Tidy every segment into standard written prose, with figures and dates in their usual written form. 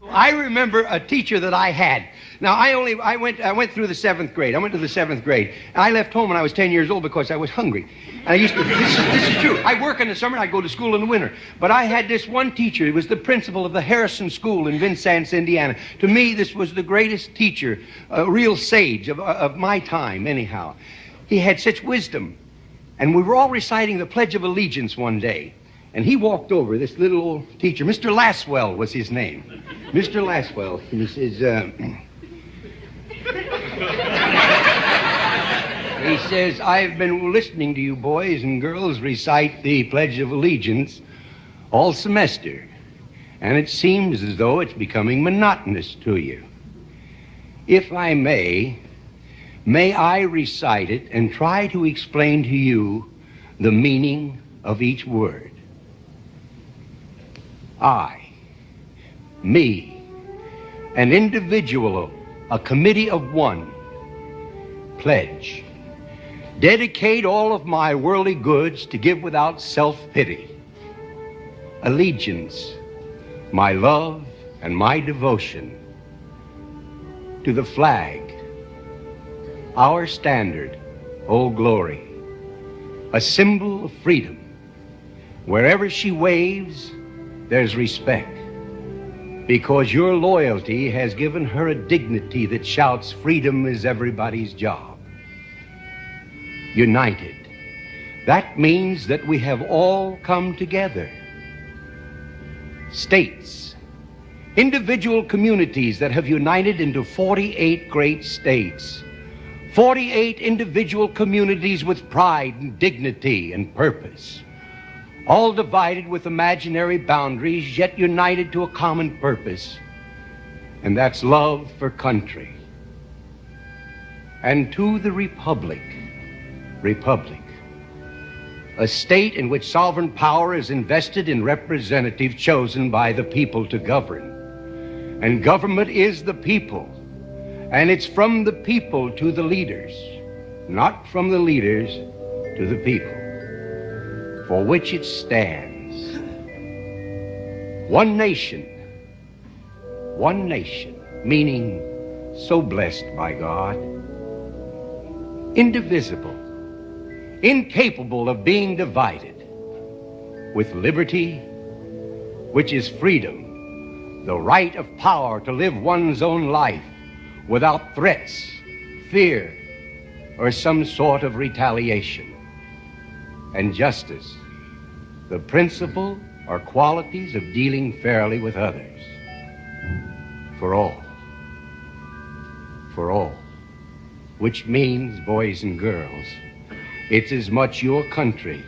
I remember a teacher that I had. Now, I went through the 7th grade. I went to the 7th grade. I left home when I was 10 years old because I was hungry. And I used to, this is true. I work in the summer and I go to school in the winter. But I had this one teacher. He was the principal of the Harrison School in Vincennes, Indiana. To me, this was the greatest teacher, a real sage of my time, anyhow. He had such wisdom. And we were all reciting the Pledge of Allegiance one day. And he walked over, this little old teacher. Mr. Laswell was his name. Mr. Laswell. And he says, he says, I've been listening to you boys and girls recite the Pledge of Allegiance all semester. And it seems as though it's becoming monotonous to you. If I may I recite it and try to explain to you the meaning of each word. I, me, an individual, a committee of one, pledge, dedicate all of my worldly goods to give without self-pity, allegiance, my love and my devotion to the flag, our standard, Old Glory, a symbol of freedom. Wherever she waves, there's respect, because your loyalty has given her a dignity that shouts freedom is everybody's job. United. That means that we have all come together. States, individual communities that have united into 48 great states. 48 individual communities with pride and dignity and purpose. All divided with imaginary boundaries, yet united to a common purpose, and that's love for country. And to the republic, a state in which sovereign power is invested in representatives chosen by the people to govern. And government is the people, and it's from the people to the leaders, not from the leaders to the people, for which it stands. One nation, meaning so blessed by God, indivisible, incapable of being divided, with liberty, which is freedom, the right of power to live one's own life without threats, fear, or some sort of retaliation. And justice, the principle or qualities of dealing fairly with others. For all, which means, boys and girls, it's as much your country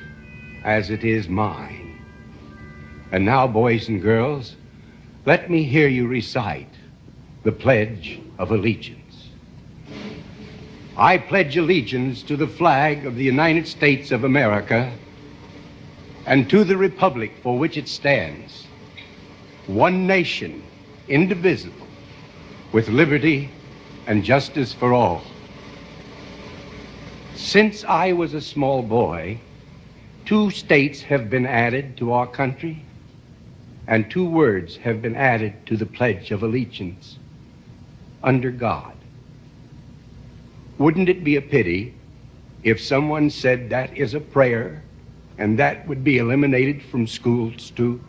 as it is mine. And now, boys and girls, let me hear you recite the Pledge of Allegiance. I pledge allegiance to the flag of the United States of America and to the republic for which it stands, one nation, indivisible, with liberty and justice for all. Since I was a small boy, 2 states have been added to our country, and 2 words have been added to the Pledge of Allegiance: under God. Wouldn't it be a pity if someone said that is a prayer and that would be eliminated from schools too?